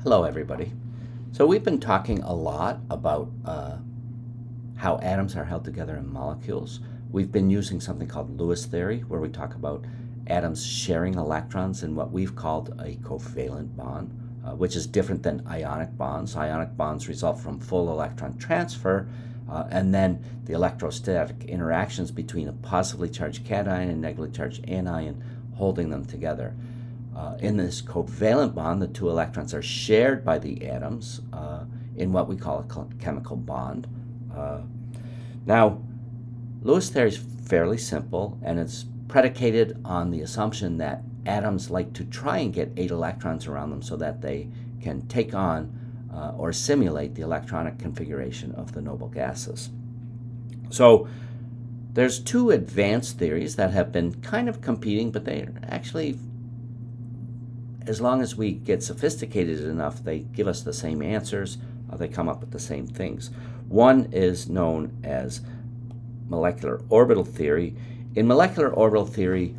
Hello, everybody. So, we've been talking a lot about how atoms are held together in molecules. We've been using something called Lewis theory, where we talk about atoms sharing electrons in what we've called a covalent bond, which is different than ionic bonds. Ionic bonds result from full electron transfer, and then the electrostatic interactions between a positively charged cation and negatively charged anion holding them together. In this covalent bond, the two electrons are shared by the atoms in what we call a chemical bond. Now, Lewis theory is fairly simple, and it's predicated on the assumption that atoms like to try and get 8 electrons around them so that they can take on or simulate the electronic configuration of the noble gases. So there's two advanced theories that have been kind of competing, but they actually, as long as we get sophisticated enough, they give us the same answers. They come up with the same things. One is known as molecular orbital theory. In molecular orbital theory,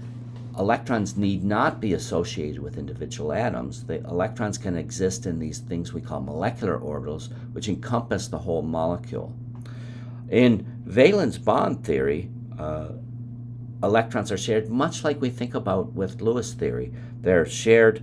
electrons need not be associated with individual atoms. The electrons can exist in these things we call molecular orbitals, which encompass the whole molecule. In valence bond theory, electrons are shared much like we think about with Lewis theory. They're shared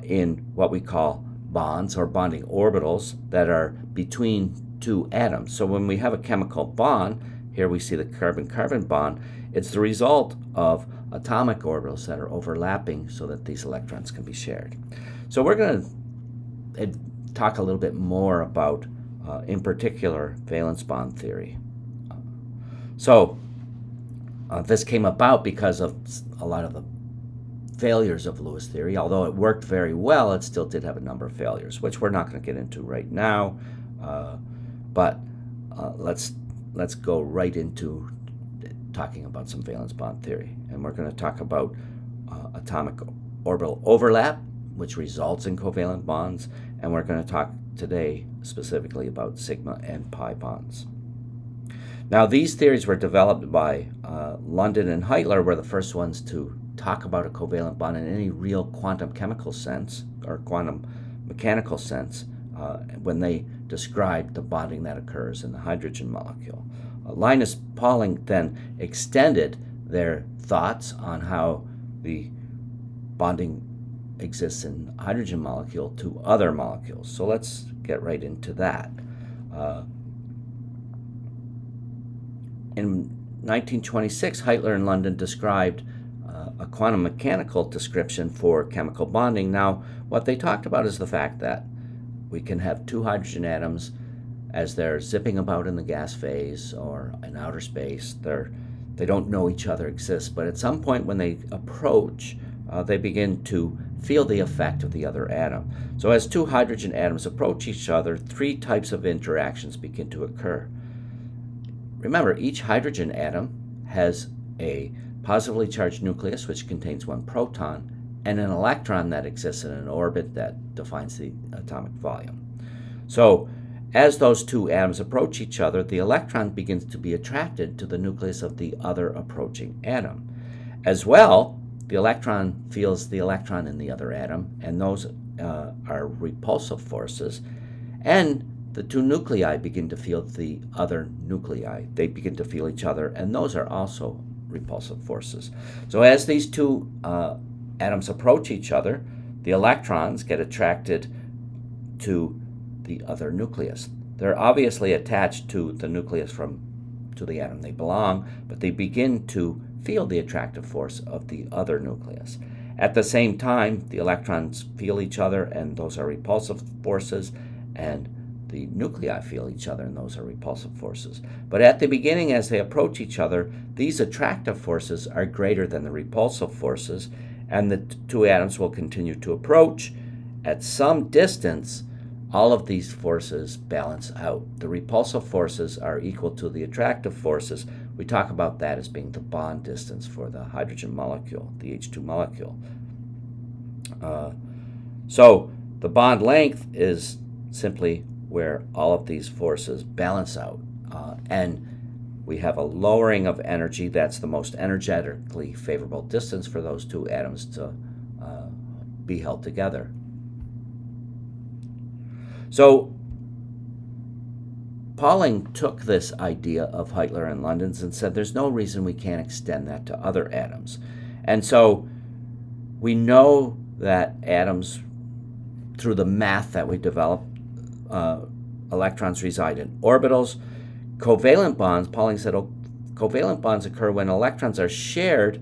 in what we call bonds or bonding orbitals that are between two atoms. So when we have a chemical bond, here we see the carbon-carbon bond, it's the result of atomic orbitals that are overlapping so that these electrons can be shared. So we're going to talk a little bit more about, in particular, valence bond theory. This came about because of a lot of the failures of Lewis theory. Although it worked very well, it still did have a number of failures, which we're not going to get into right now. But let's go right into talking about some valence bond theory. And we're going to talk about atomic orbital overlap, which results in covalent bonds. And we're going to talk today specifically about sigma and pi bonds. Now, these theories were developed by London and Heitler, were the first ones to talk about a covalent bond in any real quantum chemical sense or quantum mechanical sense when they described the bonding that occurs in the hydrogen molecule. Linus Pauling then extended their thoughts on how the bonding exists in the hydrogen molecule to other molecules. So let's get right into that. In 1926, Heitler and London described a quantum mechanical description for chemical bonding. Now, what they talked about is the fact that we can have two hydrogen atoms as they're zipping about in the gas phase or in outer space. They don't know each other exists, but at some point when they approach, they begin to feel the effect of the other atom. So as two hydrogen atoms approach each other, 3 types of interactions begin to occur. Remember, each hydrogen atom has a positively charged nucleus, which contains 1 proton, and an electron that exists in an orbit that defines the atomic volume. So, as those 2 atoms approach each other, the electron begins to be attracted to the nucleus of the other approaching atom. As well, the electron feels the electron in the other atom, and those are repulsive forces. And the 2 nuclei begin to feel the other nuclei. They begin to feel each other, and those are also repulsive forces. So as these 2 atoms approach each other, the electrons get attracted to the other nucleus. They're obviously attached to the nucleus to the atom they belong, but they begin to feel the attractive force of the other nucleus. At the same time, the electrons feel each other, and those are repulsive forces, and the nuclei feel each other, and those are repulsive forces. But at the beginning, as they approach each other, these attractive forces are greater than the repulsive forces, and the 2 atoms will continue to approach. At some distance, all of these forces balance out. The repulsive forces are equal to the attractive forces. We talk about that as being the bond distance for the hydrogen molecule, the H2 molecule. So the bond length is simply where all of these forces balance out. And we have a lowering of energy. That's the most energetically favorable distance for those 2 atoms to be held together. So Pauling took this idea of Heitler and London's and said there's no reason we can't extend that to other atoms. And so we know that atoms, through the math that we developed, electrons reside in orbitals. Covalent bonds, Pauling said, covalent bonds occur when electrons are shared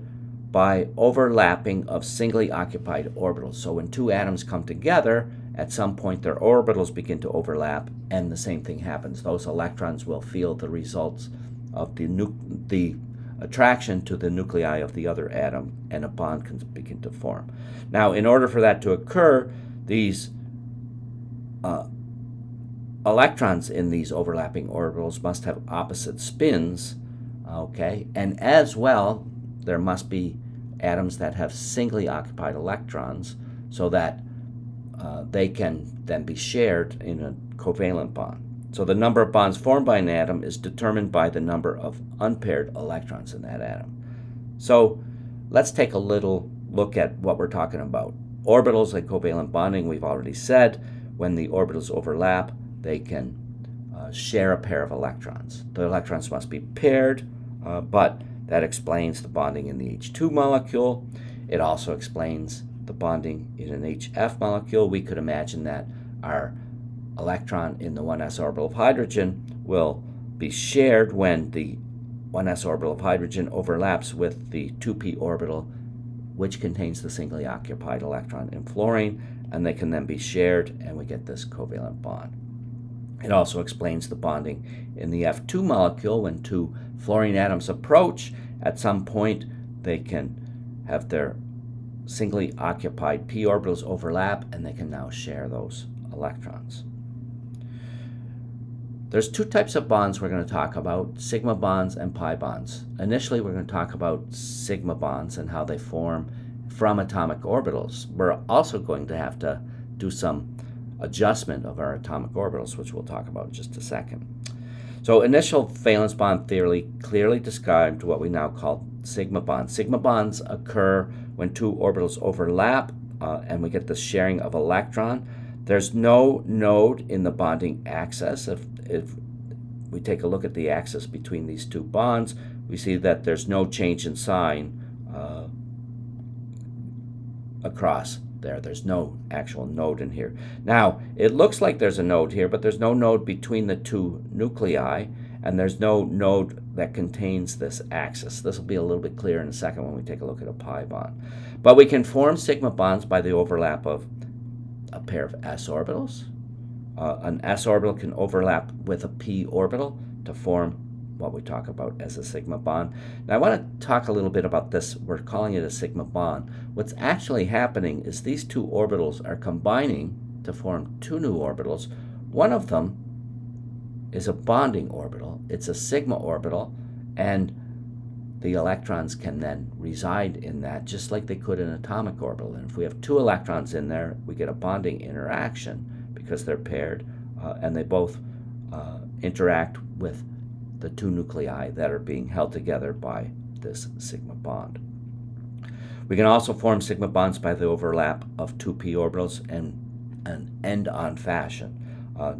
by overlapping of singly occupied orbitals. So when two atoms come together, at some point their orbitals begin to overlap, and the same thing happens. Those electrons will feel the results of the attraction to the nuclei of the other atom, and a bond can begin to form. Now, in order for that to occur, these electrons in these overlapping orbitals must have opposite spins, okay? And as well, there must be atoms that have singly occupied electrons so that they can then be shared in a covalent bond. So the number of bonds formed by an atom is determined by the number of unpaired electrons in that atom. So let's take a little look at what we're talking about. Orbitals and covalent bonding, we've already said, when the orbitals overlap, they can share a pair of electrons. The electrons must be paired, but that explains the bonding in the H2 molecule. It also explains the bonding in an HF molecule. We could imagine that our electron in the 1s orbital of hydrogen will be shared when the 1s orbital of hydrogen overlaps with the 2p orbital, which contains the singly occupied electron in fluorine, and they can then be shared, and we get this covalent bond. It also explains the bonding in the F2 molecule. When two fluorine atoms approach, at some point they can have their singly occupied p orbitals overlap, and they can now share those electrons. There's two types of bonds we're going to talk about, sigma bonds and pi bonds. Initially, we're going to talk about sigma bonds and how they form from atomic orbitals. We're also going to have to do some adjustment of our atomic orbitals, which we'll talk about in just a second. So initial valence bond theory clearly described what we now call sigma bonds. Sigma bonds occur when two orbitals overlap and we get the sharing of electron. There's no node in the bonding axis. If we take a look at the axis between these two bonds, we see that there's no change in sign across there. There's no actual node in here. Now, it looks like there's a node here, but there's no node between the two nuclei, and there's no node that contains this axis. This will be a little bit clearer in a second when we take a look at a pi bond. But we can form sigma bonds by the overlap of a pair of s orbitals. An s orbital can overlap with a p orbital to form what we talk about as a sigma bond. Now I want to talk a little bit about this. We're calling it a sigma bond. What's actually happening is these two orbitals are combining to form two new orbitals. One of them is a bonding orbital. It's a sigma orbital, and the electrons can then reside in that just like they could in an atomic orbital. And if we have two electrons in there, we get a bonding interaction because they're paired, and they both interact with the two nuclei that are being held together by this sigma bond. We can also form sigma bonds by the overlap of two p orbitals in an end-on fashion.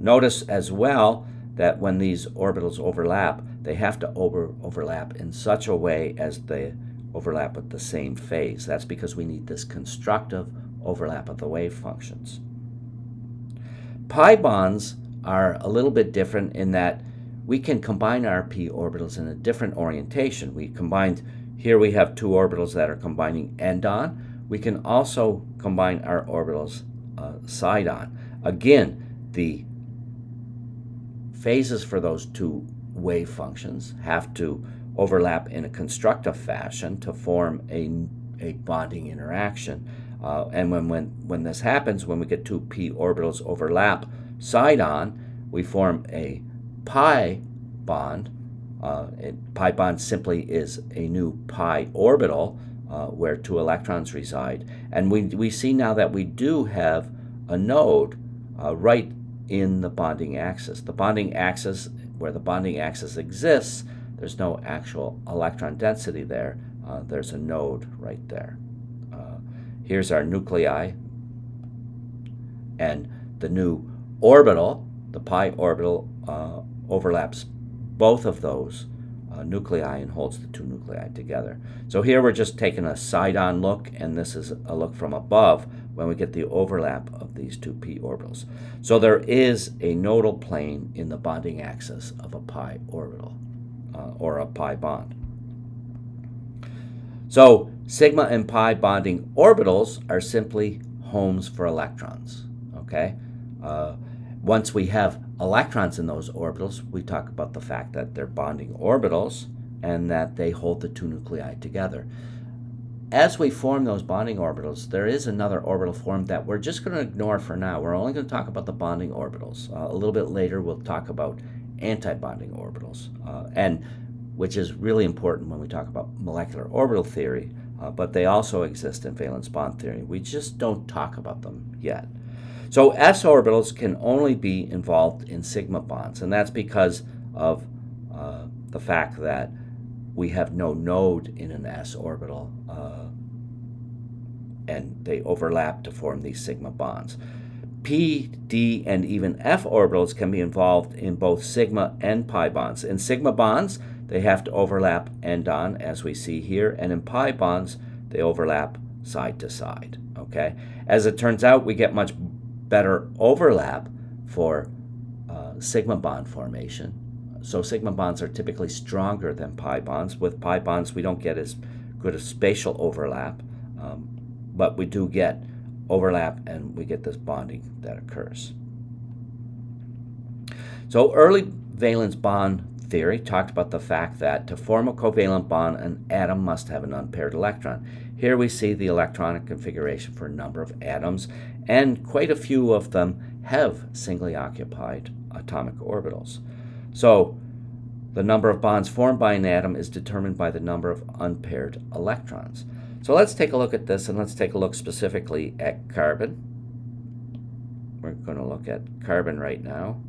Notice as well that when these orbitals overlap, they have to overlap in such a way as they overlap with the same phase. That's because we need this constructive overlap of the wave functions. Pi bonds are a little bit different in that we can combine our p orbitals in a different orientation. Here we have two orbitals that are combining end-on. We can also combine our orbitals side-on. Again, the phases for those two wave functions have to overlap in a constructive fashion to form a bonding interaction. And when this happens, when we get two p orbitals overlap side-on, we form a pi bond. Pi bond simply is a new pi orbital where two electrons reside. And we see now that we do have a node right in the bonding axis. The bonding axis, where the bonding axis exists, there's no actual electron density there. There's a node right there. Here's our nuclei, and the new orbital, the pi orbital, overlaps both of those nuclei and holds the two nuclei together. So here we're just taking a side-on look, and this is a look from above when we get the overlap of these two p orbitals. So there is a nodal plane in the bonding axis of a pi orbital, or a pi bond. So sigma and pi bonding orbitals are simply homes for electrons, okay? Once we have electrons in those orbitals, we talk about the fact that they're bonding orbitals and that they hold the two nuclei together. As we form those bonding orbitals, there is another orbital form that we're just going to ignore for now. We're only going to talk about the bonding orbitals. A little bit later, we'll talk about anti-bonding orbitals, and which is really important when we talk about molecular orbital theory, but they also exist in valence bond theory. We just don't talk about them yet. So s orbitals can only be involved in sigma bonds, and that's because of the fact that we have no node in an s orbital, and they overlap to form these sigma bonds. P, D, and even F orbitals can be involved in both sigma and pi bonds. In sigma bonds, they have to overlap end-on, as we see here, and in pi bonds, they overlap side to side, okay? As it turns out, we get much better overlap for sigma bond formation. So sigma bonds are typically stronger than pi bonds. With pi bonds, we don't get as good a spatial overlap, but we do get overlap, and we get this bonding that occurs. So early valence bond theory talked about the fact that to form a covalent bond, an atom must have an unpaired electron. Here we see the electronic configuration for a number of atoms, and quite a few of them have singly occupied atomic orbitals. So the number of bonds formed by an atom is determined by the number of unpaired electrons. So let's take a look at this, and let's take a look specifically at carbon. We're going to look at carbon right now.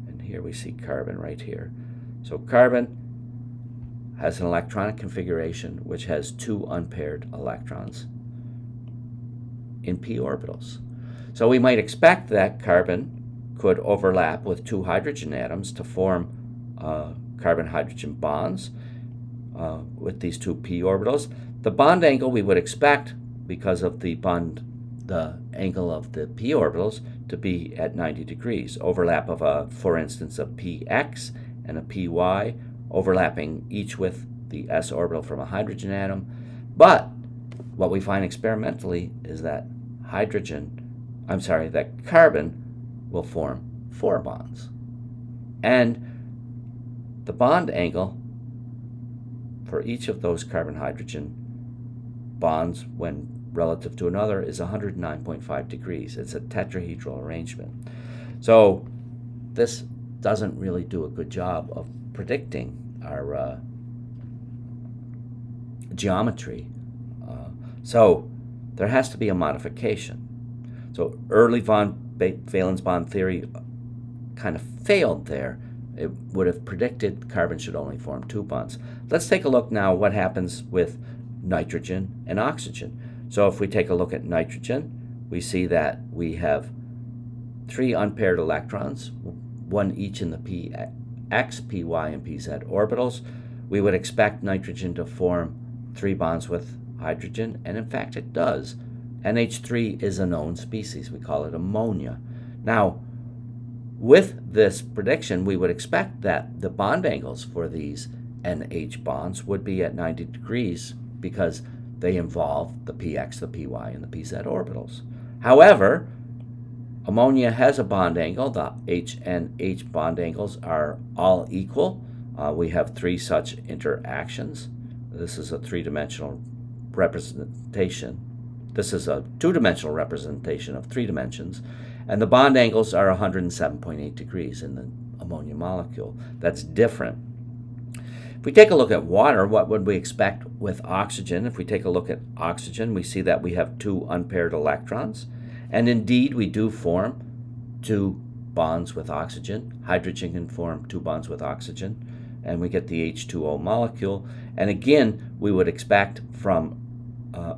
And here we see carbon right here. So carbon has an electronic configuration which has two unpaired electrons in p orbitals. So we might expect that carbon could overlap with two hydrogen atoms to form carbon-hydrogen bonds with these two p orbitals. The bond angle we would expect, because of the angle of the p orbitals, to be at 90 degrees. Overlap of, for instance, a px and a py, overlapping each with the s orbital from a hydrogen atom. But what we find experimentally is that that carbon will form 4 bonds. And the bond angle for each of those carbon-hydrogen bonds when relative to another is 109.5 degrees. It's a tetrahedral arrangement. So this doesn't really do a good job of predicting our geometry. So there has to be a modification. So early valence bond theory kind of failed there. It would have predicted carbon should only form 2 bonds. Let's take a look now what happens with nitrogen and oxygen. So if we take a look at nitrogen, we see that we have 3 unpaired electrons, 1 each in the px, py, and pz orbitals. We would expect nitrogen to form 3 bonds with hydrogen, and in fact it does. NH3 is a known species. We call it ammonia. Now, with this prediction, we would expect that the bond angles for these NH bonds would be at 90 degrees because they involve the px, the py, and the pz orbitals. However, ammonia has a bond angle. The H and H bond angles are all equal. We have 3 such interactions. This is a 3-dimensional representation. This is a 2-dimensional representation of 3 dimensions. And the bond angles are 107.8 degrees in the ammonia molecule. That's different. If we take a look at water, what would we expect with oxygen? If we take a look at oxygen, we see that we have 2 unpaired electrons. And indeed, we do form 2 bonds with oxygen. Hydrogen can form 2 bonds with oxygen, and we get the H2O molecule. And again, we would expect from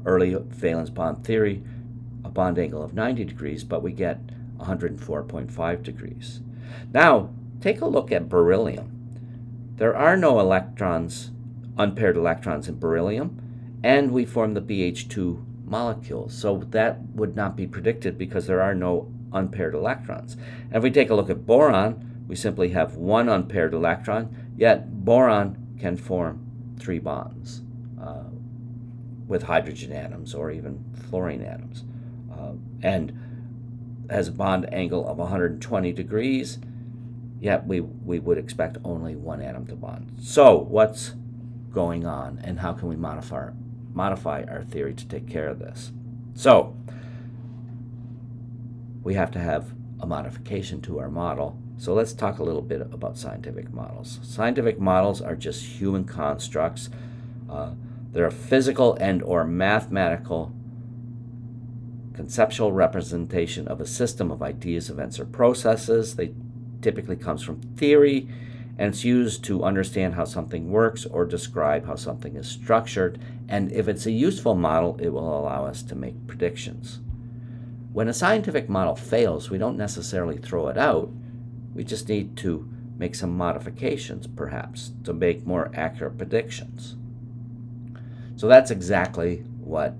early valence bond theory a bond angle of 90 degrees, but we get 104.5 degrees. Now, take a look at beryllium. There are no electrons, unpaired electrons in beryllium, and we form the BH2 molecule. So that would not be predicted because there are no unpaired electrons. And if we take a look at boron, we simply have one unpaired electron, yet boron can form 3 bonds with hydrogen atoms or even fluorine atoms, and has a bond angle of 120 degrees, yet we would expect only one atom to bond. So what's going on, and how can we modify our theory to take care of this? So we have to have a modification to our model. So let's talk a little bit about scientific models. Scientific models are just human constructs. They're a physical and or mathematical conceptual representation of a system of ideas, events, or processes. They typically comes from theory, and it's used to understand how something works or describe how something is structured. And if it's a useful model, it will allow us to make predictions. When a scientific model fails, we don't necessarily throw it out. We just need to make some modifications, perhaps, to make more accurate predictions. So that's exactly what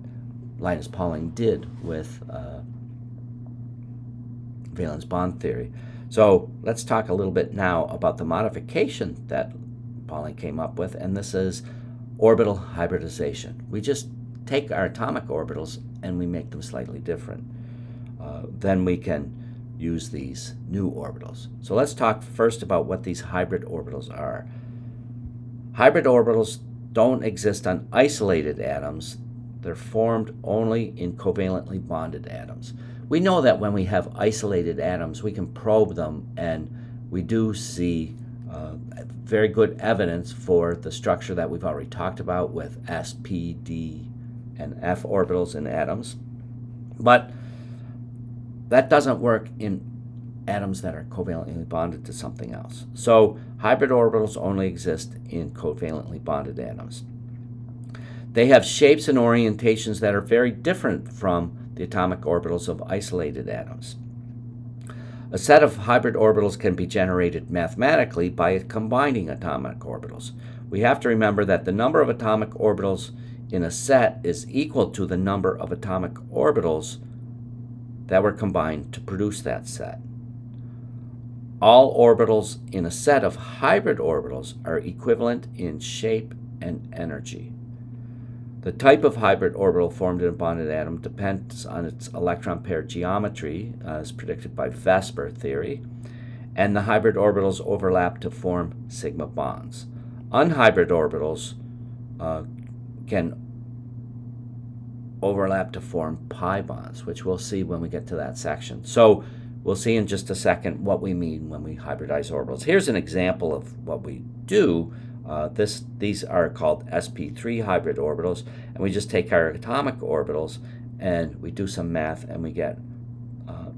Linus Pauling did with valence bond theory. So let's talk a little bit now about the modification that Pauling came up with, and this is orbital hybridization. We just take our atomic orbitals and we make them slightly different. Then we can use these new orbitals. So let's talk first about what these hybrid orbitals are. Hybrid orbitals don't exist on isolated atoms. They're formed only in covalently bonded atoms. We know that when we have isolated atoms, we can probe them, and we do see very good evidence for the structure that we've already talked about with s, p, d, and f orbitals in atoms. But that doesn't work in atoms that are covalently bonded to something else. So hybrid orbitals only exist in covalently bonded atoms. They have shapes and orientations that are very different from the atomic orbitals of isolated atoms. A set of hybrid orbitals can be generated mathematically by combining atomic orbitals. We have to remember that the number of atomic orbitals in a set is equal to the number of atomic orbitals that were combined to produce that set. All orbitals in a set of hybrid orbitals are equivalent in shape and energy. The type of hybrid orbital formed in a bonded atom depends on its electron pair geometry, as predicted by VSEPR theory, and the hybrid orbitals overlap to form sigma bonds. Unhybrid orbitals can overlap to form pi bonds, which we'll see when we get to that section. So we'll see in just a second what we mean when we hybridize orbitals. Here's an example of what we do. These are called sp3 hybrid orbitals, and we just take our atomic orbitals and we do some math and we get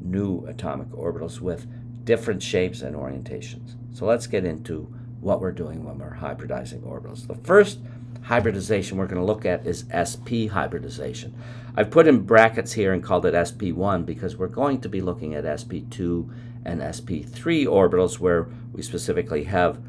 new atomic orbitals with different shapes and orientations. So let's get into what we're doing when we're hybridizing orbitals. The first hybridization we're going to look at is sp hybridization. I've put in brackets here and called it sp1 because we're going to be looking at sp2 and sp3 orbitals where we specifically have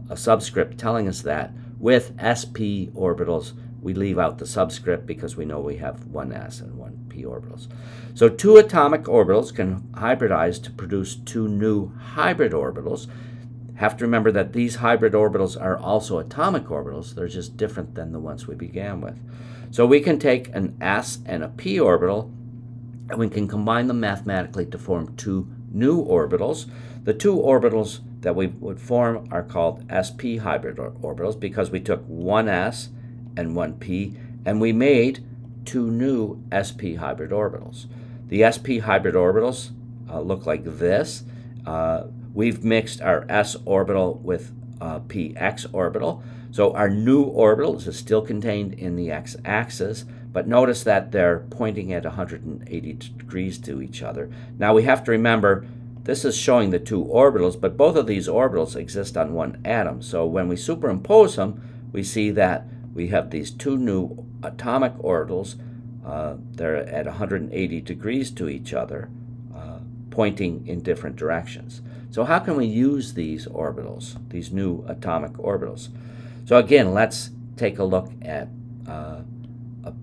a subscript telling us that. With sp orbitals, we leave out the subscript because we know we have one s and one p orbitals. So two atomic orbitals can hybridize to produce two new hybrid orbitals. Have to remember that these hybrid orbitals are also atomic orbitals. They're just different than the ones we began with. So we can take an s and a p orbital, and we can combine them mathematically to form two new orbitals. The two orbitals that we would form are called sp hybrid orbitals because we took one s and one p, and we made two new sp hybrid orbitals. The sp hybrid orbitals look like this. We've mixed our s orbital with px orbital. So our new orbital is still contained in the x-axis, but notice that they're pointing at 180 degrees to each other. Now we have to remember this is showing the two orbitals, but both of these orbitals exist on one atom. So when we superimpose them, we see that we have these two new atomic orbitals. They're at 180 degrees to each other, pointing in different directions. So how can we use these orbitals, these new atomic orbitals? So again, let's take a look at a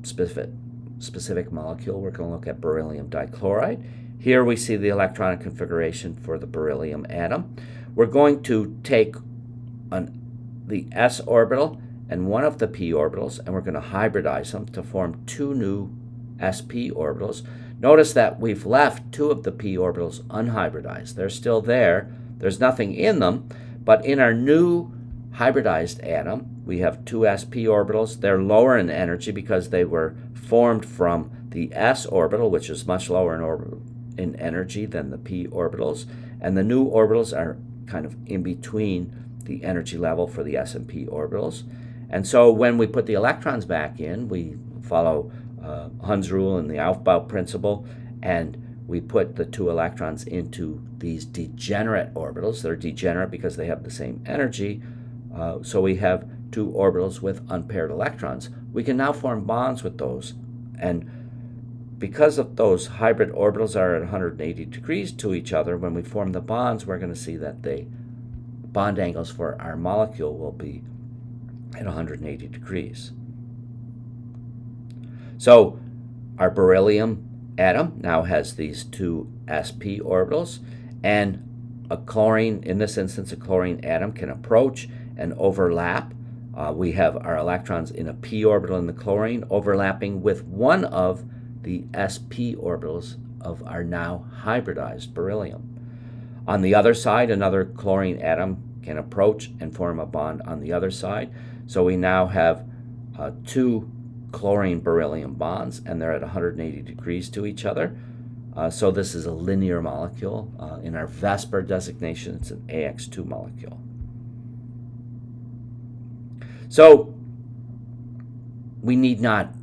specific molecule. We're going to look at beryllium dichloride. Here we see the electronic configuration for the beryllium atom. We're going to take the s orbital and one of the p orbitals, and we're going to hybridize them to form two new sp orbitals. Notice that we've left two of the p orbitals unhybridized. They're still there. There's nothing in them, but in our new hybridized atom, we have two sp orbitals. They're lower in energy because they were formed from the s orbital, which is much lower in energy than the p orbitals, and the new orbitals are kind of in between the energy level for the s and p orbitals. And so when we put the electrons back in, we follow Hund's rule and the Aufbau principle, and we put the two electrons into these degenerate orbitals. They're degenerate because they have the same energy, so we have two orbitals with unpaired electrons. We can now form bonds with those, and because of those hybrid orbitals are at 180 degrees to each other, when we form the bonds, we're going to see that the bond angles for our molecule will be at 180 degrees. So our beryllium atom now has these two sp orbitals, and a chlorine, in this instance, a chlorine atom can approach and overlap. We have our electrons in a p orbital in the chlorine overlapping with one of the sp orbitals of our now hybridized beryllium. On the other side, another chlorine atom can approach and form a bond on the other side. So we now have two chlorine beryllium bonds, and they're at 180 degrees to each other. So this is a linear molecule. In our VSEPR designation, it's an AX2 molecule. So we need not,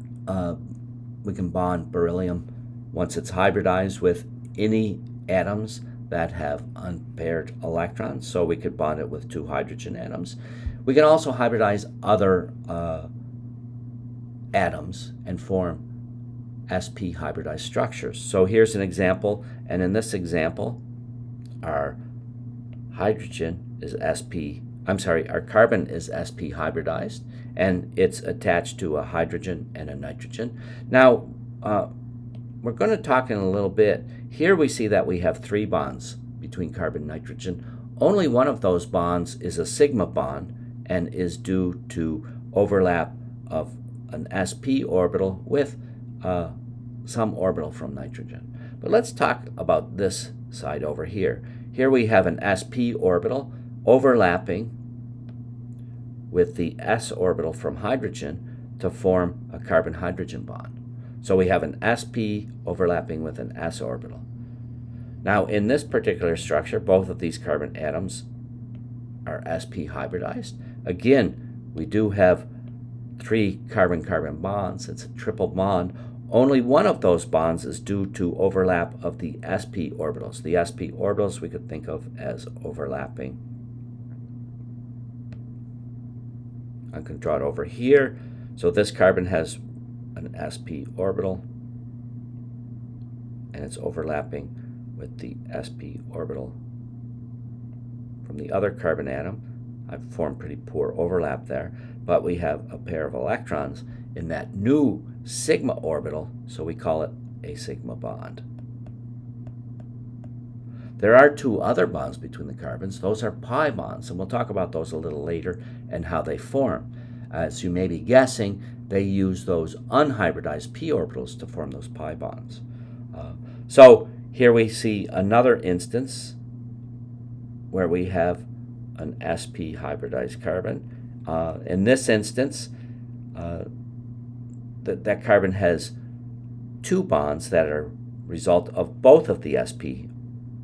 we can bond beryllium once it's hybridized with any atoms that have unpaired electrons. So we could bond it with two hydrogen atoms. We can also hybridize other atoms and form sp hybridized structures. So here's an example, and in this example, our hydrogen is our carbon is sp hybridized, and it's attached to a hydrogen and a nitrogen. Now, we're going to talk in a little bit. Here we see that we have three bonds between carbon and nitrogen. Only one of those bonds is a sigma bond and is due to overlap of an sp orbital with some orbital from nitrogen. But let's talk about this side over here. Here we have an sp orbital overlapping with the s orbital from hydrogen to form a carbon-hydrogen bond. So we have an sp overlapping with an s orbital. Now in this particular structure, both of these carbon atoms are sp hybridized. Again, we do have three carbon-carbon bonds. It's a triple bond. Only one of those bonds is due to overlap of the sp orbitals. The sp orbitals we could think of as overlapping. I'm going to draw it over here. So this carbon has an sp orbital, and it's overlapping with the sp orbital from the other carbon atom. I've formed pretty poor overlap there, but we have a pair of electrons in that new sigma orbital, so we call it a sigma bond. There are two other bonds between the carbons. Those are pi bonds, and we'll talk about those a little later and how they form. As you may be guessing, they use those unhybridized p orbitals to form those pi bonds. So here we see another instance where we have an sp hybridized carbon. In this instance, that carbon has two bonds that are result of both of the sp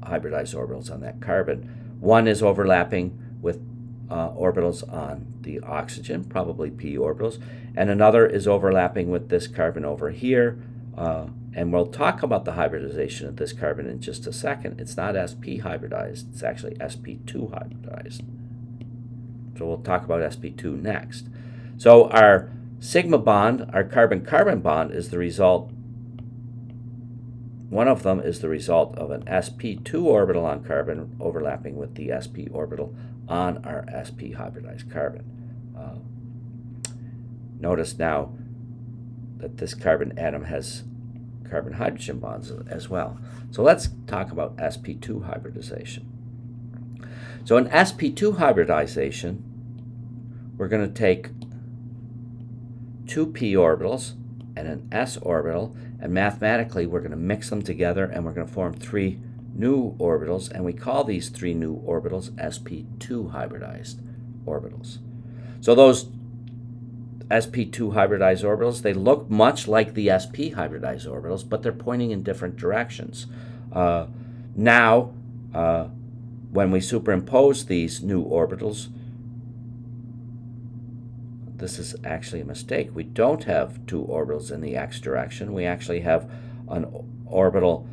hybridized orbitals on that carbon. One is overlapping with orbitals on the oxygen, probably p orbitals, and another is overlapping with this carbon over here. And we'll talk about the hybridization of this carbon in just a second. It's not sp hybridized, it's actually sp2 hybridized. So we'll talk about sp2 next. So our sigma bond, our carbon-carbon bond, is the result, one of them is the result of an sp2 orbital on carbon overlapping with the sp orbital on our sp hybridized carbon. Notice now that this carbon atom has carbon-hydrogen bonds as well. So let's talk about sp2 hybridization. So in sp2 hybridization, we're going to take two p orbitals and an s orbital, and mathematically we're going to mix them together and we're going to form three new orbitals, and we call these three new orbitals sp2 hybridized orbitals. So those sp2 hybridized orbitals, they look much like the sp hybridized orbitals, but they're pointing in different directions. Now, when we superimpose these new orbitals, this is actually a mistake. We don't have two orbitals in the x direction. We actually have an orbital.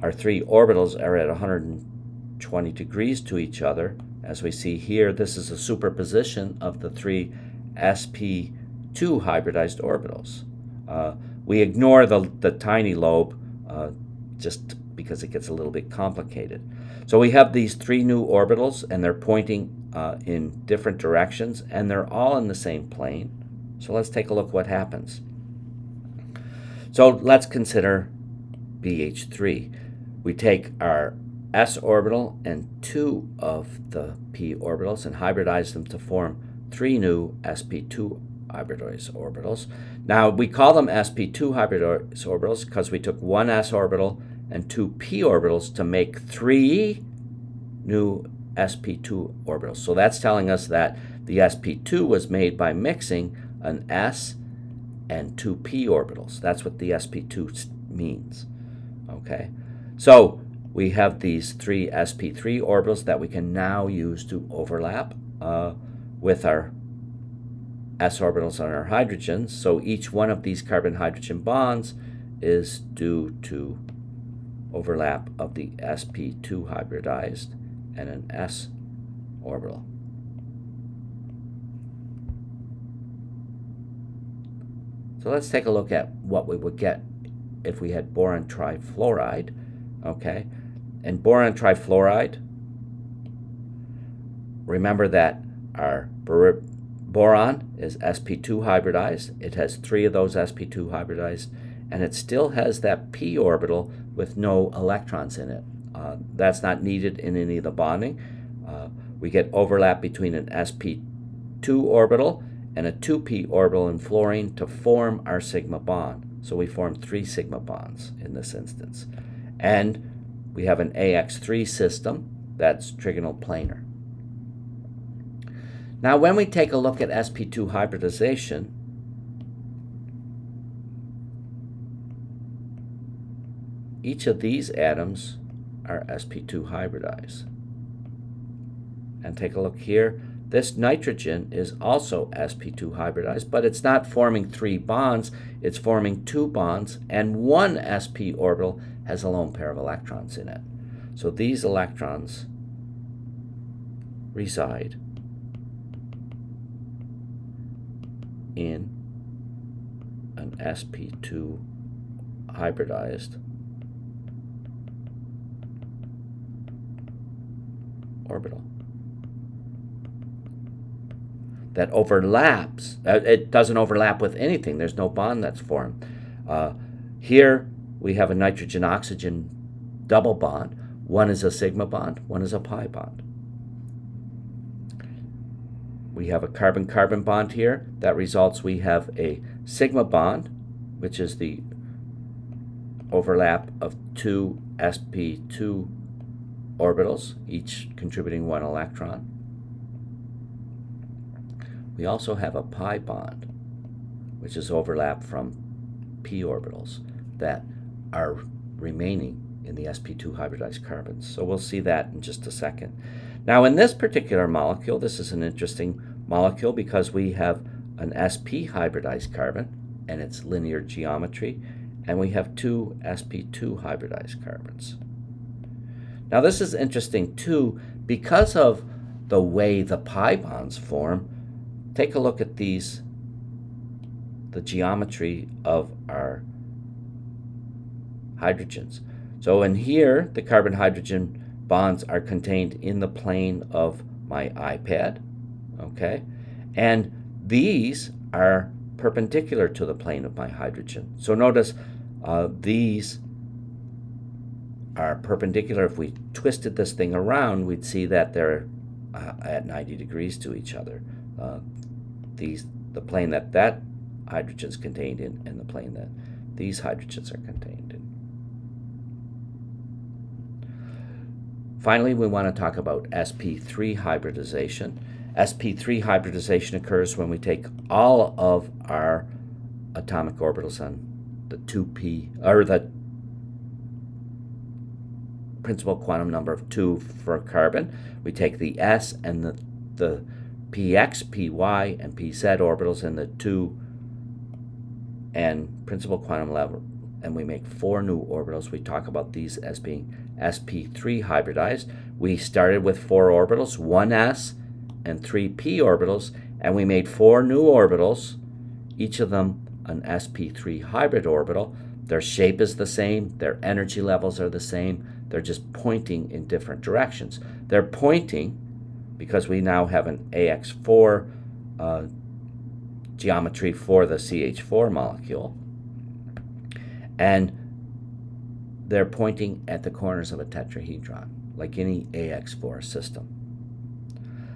Our three orbitals are at 120 degrees to each other. As we see here, this is a superposition of the three sp2 hybridized orbitals. We ignore the tiny lobe just because it gets a little bit complicated. So we have these three new orbitals, and they're pointing in different directions, and they're all in the same plane. So let's take a look what happens. So let's consider BH3. We take our s orbital and two of the p orbitals and hybridize them to form three new sp2 hybridized orbitals. Now we call them sp2 hybridized orbitals because we took one s orbital and two p orbitals to make three new sp2 orbitals. So that's telling us that the sp2 was made by mixing an s and two p orbitals. That's what the sp2 means. Okay, so we have these three sp3 orbitals that we can now use to overlap with our s orbitals on our hydrogens. So each one of these carbon-hydrogen bonds is due to overlap of the sp2 hybridized and an s orbital. So let's take a look at what we would get if we had boron trifluoride. Okay, and boron trifluoride, remember that our boron is sp2 hybridized. It has three of those sp2 hybridized, and it still has that p orbital with no electrons in it. That's not needed in any of the bonding. We get overlap between an sp2 orbital and a 2p orbital in fluorine to form our sigma bond. So we form three sigma bonds in this instance. And we have an AX3 system that's trigonal planar. Now when we take a look at sp2 hybridization, each of these atoms are sp2 hybridized. And take a look here. This nitrogen is also sp2 hybridized, but it's not forming three bonds. It's forming two bonds, and one sp orbital has a lone pair of electrons in it. So these electrons reside in an sp2 hybridized orbital that overlaps. It doesn't overlap with anything. There's no bond that's formed. Here we have a nitrogen-oxygen double bond. One is a sigma bond, one is a pi bond. We have a carbon-carbon bond here. That results we have a sigma bond, which is the overlap of two sp2 orbitals, each contributing one electron. We also have a pi bond, which is overlap from p orbitals that are remaining in the sp2 hybridized carbons. So we'll see that in just a second. Now in this particular molecule, this is an interesting molecule because we have an sp hybridized carbon and its linear geometry, and we have two sp2 hybridized carbons. Now this is interesting too because of the way the pi bonds form. Take a look at these the geometry of our hydrogens. So in here, the carbon-hydrogen bonds are contained in the plane of my iPad, okay? And these are perpendicular to the plane of my hydrogen. So notice these are perpendicular. If we twisted this thing around, we'd see that they're at 90 degrees to each other. The plane that hydrogen's contained in, and the plane that these hydrogens are contained in. Finally, we want to talk about sp3 hybridization. sp3 hybridization occurs when we take all of our atomic orbitals on the 2p, or the principal quantum number of 2 for carbon. We take the s and the px, py, and pz orbitals in the 2 and principal quantum level, and we make 4 new orbitals. We talk about these as being sp3 hybridized. We started with 4 orbitals, 1s and 3 p orbitals, and we made 4 new orbitals, each of them an sp3 hybrid orbital. Their shape is the same, their energy levels are the same, they're just pointing in different directions. They're pointing because we now have an AX4 geometry for the CH4 molecule, and they're pointing at the corners of a tetrahedron, like any AX4 system.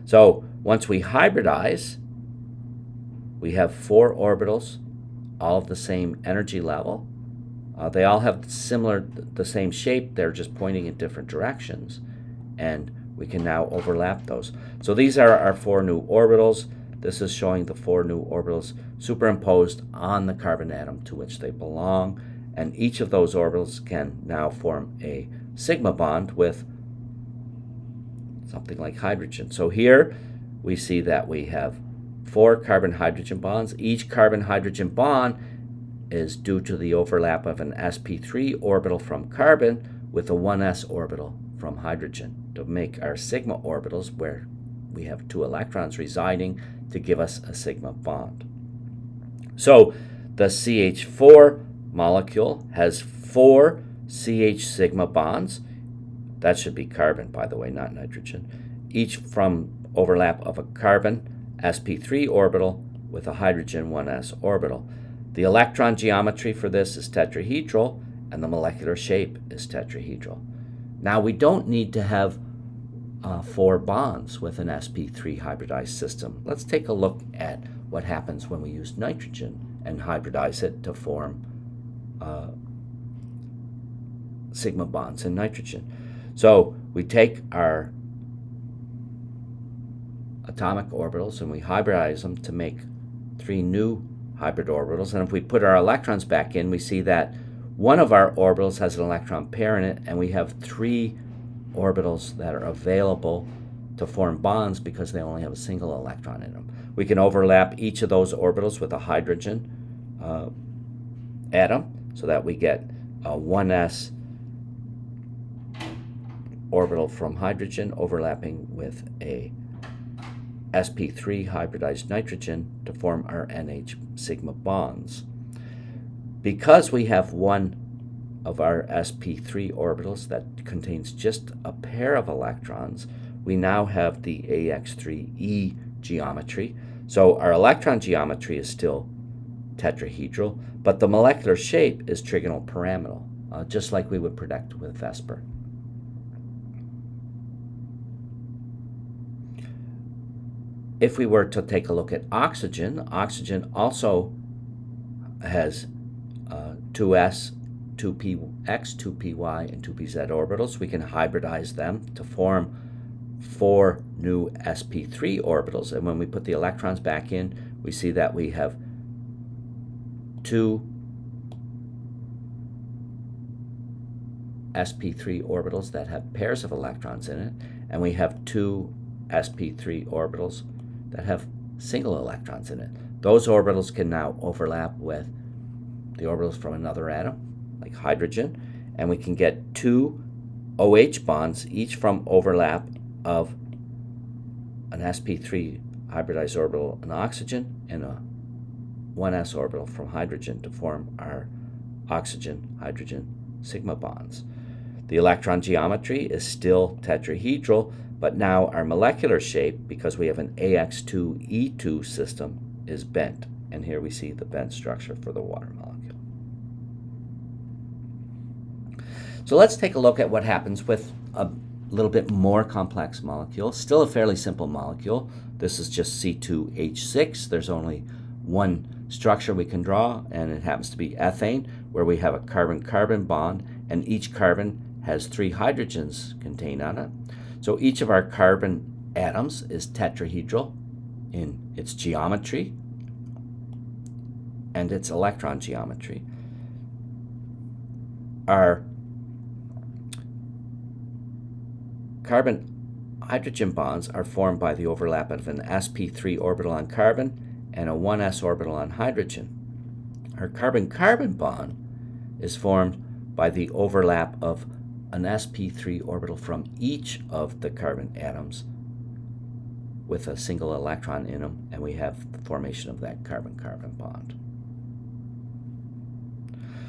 So once we hybridize, we have 4 orbitals, all of the same energy level. They all have the same shape, they're just pointing in different directions, and we can now overlap those. So these are our 4 new orbitals. This is showing the 4 new orbitals superimposed on the carbon atom to which they belong, and each of those orbitals can now form a sigma bond with something like hydrogen. So here we see that we have 4 carbon-hydrogen bonds. Each carbon-hydrogen bond is due to the overlap of an sp3 orbital from carbon with a 1s orbital from hydrogen to make our sigma orbitals, where we have 2 electrons residing to give us a sigma bond. So the CH4 molecule has 4 CH sigma bonds. That should be carbon, by the way, not nitrogen. Each from overlap of a carbon sp3 orbital with a hydrogen 1s orbital. The electron geometry for this is tetrahedral, and the molecular shape is tetrahedral. Now we don't need to have 4 bonds with an sp3 hybridized system. Let's take a look at what happens when we use nitrogen and hybridize it to form sigma bonds in nitrogen. So we take our atomic orbitals and we hybridize them to make 3 new hybrid orbitals, and if we put our electrons back in, we see that one of our orbitals has an electron pair in it, and we have 3 orbitals that are available to form bonds because they only have a single electron in them. We can overlap each of those orbitals with a hydrogen atom so that we get a 1s orbital from hydrogen overlapping with a sp3 hybridized nitrogen to form our NH sigma bonds. Because we have one of our sp3 orbitals that contains just a pair of electrons, we now have the AX3E geometry. So our electron geometry is still tetrahedral, but the molecular shape is trigonal pyramidal, just like we would predict with VSEPR. If we were to take a look at oxygen, oxygen also has 2s, 2px, 2py, and 2pz orbitals. We can hybridize them to form 4 new sp3 orbitals, and when we put the electrons back in, we see that we have 2 sp3 orbitals that have pairs of electrons in it, and we have 2 sp3 orbitals that have single electrons in it. Those orbitals can now overlap with the orbitals from another atom, like hydrogen, and we can get 2 OH bonds, each from overlap of an sp3 hybridized orbital in oxygen and a one s orbital from hydrogen to form our oxygen-hydrogen sigma bonds. The electron geometry is still tetrahedral, but now our molecular shape, because we have an AX2E2 system, is bent. And here we see the bent structure for the water molecule. So let's take a look at what happens with a little bit more complex molecule. Still a fairly simple molecule. This is just C2H6. There's only one structure we can draw, and it happens to be ethane, where we have a carbon-carbon bond, and each carbon has 3 hydrogens contained on it. So each of our carbon atoms is tetrahedral in its geometry and its electron geometry. Our carbon-hydrogen bonds are formed by the overlap of an sp3 orbital on carbon and a 1s orbital on hydrogen. Our carbon-carbon bond is formed by the overlap of an sp3 orbital from each of the carbon atoms with a single electron in them, and we have the formation of that carbon-carbon bond.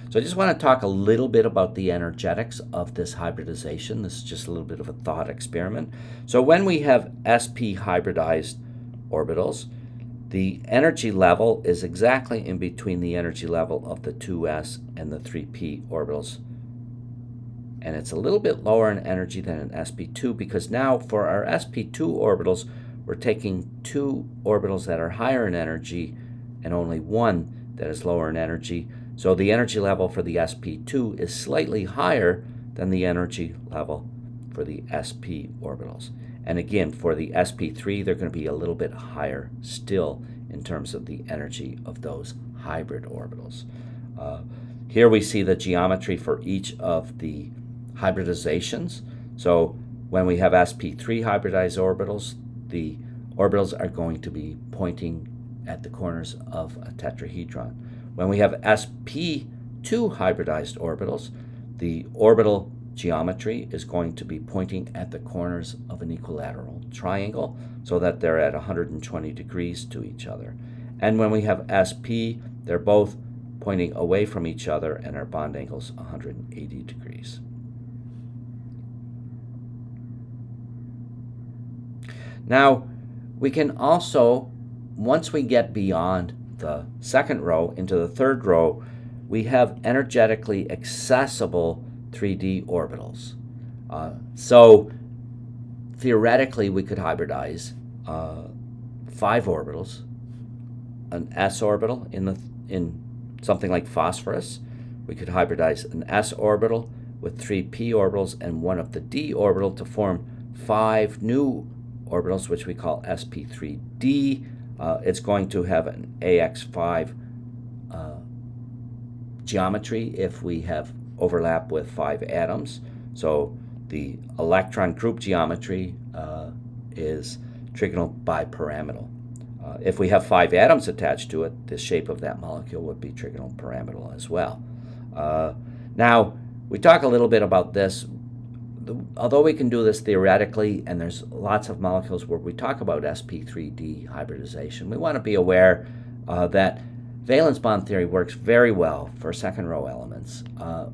So I just want to talk a little bit about the energetics of this hybridization. This is just a little bit of a thought experiment. So when we have sp hybridized orbitals, the energy level is exactly in between the energy level of the 2s and the 3p orbitals. And it's a little bit lower in energy than an sp2, because now for our sp2 orbitals, we're taking 2 orbitals that are higher in energy and only 1 that is lower in energy. So the energy level for the sp2 is slightly higher than the energy level for the sp orbitals. And again, for the sp3, they're going to be a little bit higher still in terms of the energy of those hybrid orbitals. Here we see the geometry for each of the hybridizations. So when we have sp3 hybridized orbitals, the orbitals are going to be pointing at the corners of a tetrahedron. When we have sp2 hybridized orbitals, the orbital geometry is going to be pointing at the corners of an equilateral triangle so that they're at 120 degrees to each other. And when we have sp, they're both pointing away from each other, and our bond angle's 180 degrees. Now, we can also, once we get beyond the second row into the third row, we have energetically accessible 3D orbitals. So theoretically, we could hybridize 5 orbitals, an s orbital in something like phosphorus. We could hybridize an s orbital with 3 p orbitals and 1 of the d orbital to form 5 new orbitals, which we call sp3d. It's going to have an AX5 geometry if we have overlap with 5 atoms. So the electron group geometry is trigonal bipyramidal. If we have 5 atoms attached to it, the shape of that molecule would be trigonal pyramidal as well. Now, we talk a little bit about this. Although we can do this theoretically, and there's lots of molecules where we talk about sp3d hybridization, we want to be aware that valence bond theory works very well for second row elements.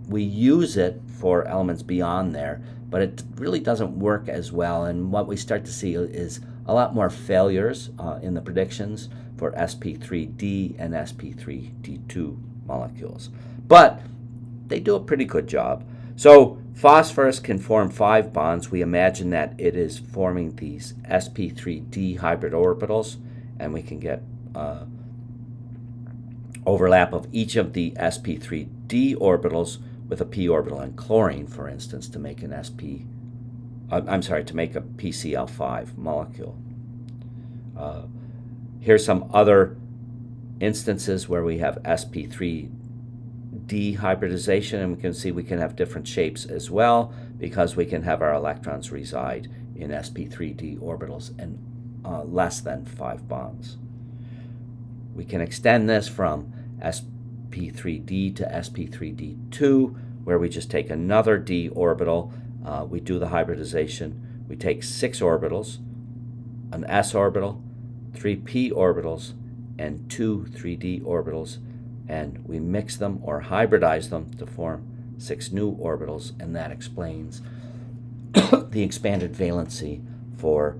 We use it for elements beyond there, but it really doesn't work as well, and what we start to see is a lot more failures in the predictions for sp3d and sp3d2 molecules. But they do a pretty good job. So phosphorus can form 5 bonds. We imagine that it is forming these sp3d hybrid orbitals, and we can get overlap of each of the sp3d orbitals with a p orbital in chlorine, for instance, to make an to make a PCl5 molecule. Here's some other instances where we have sp3d hybridization, and we can see we can have different shapes as well, because we can have our electrons reside in sp3d orbitals and less than 5 bonds. We can extend this from sp3d to sp3d2, where we just take another d orbital, we do the hybridization, we take 6 orbitals, an s orbital, 3 p orbitals, and two 3d orbitals, and we mix them or hybridize them to form 6 new orbitals, and that explains the expanded valency for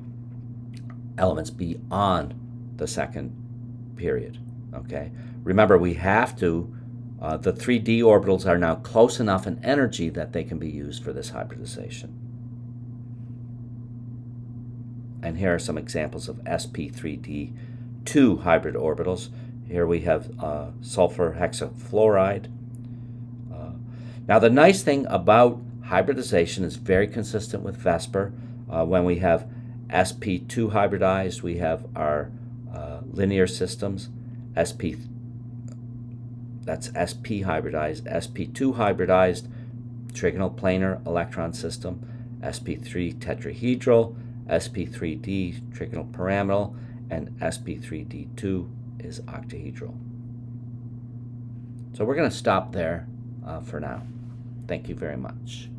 elements beyond the second period. Okay, remember we have to, the 3d orbitals are now close enough in energy that they can be used for this hybridization. And here are some examples of sp3d2 hybrid orbitals. Here we have sulfur hexafluoride. Now the nice thing about hybridization is very consistent with VSEPR. When we have sp2 hybridized, we have our linear systems. That's sp hybridized. sp2 hybridized, trigonal planar electron system. sp3 tetrahedral, sp3d trigonal pyramidal, and sp3d2 is octahedral. So we're going to stop there for now. Thank you very much.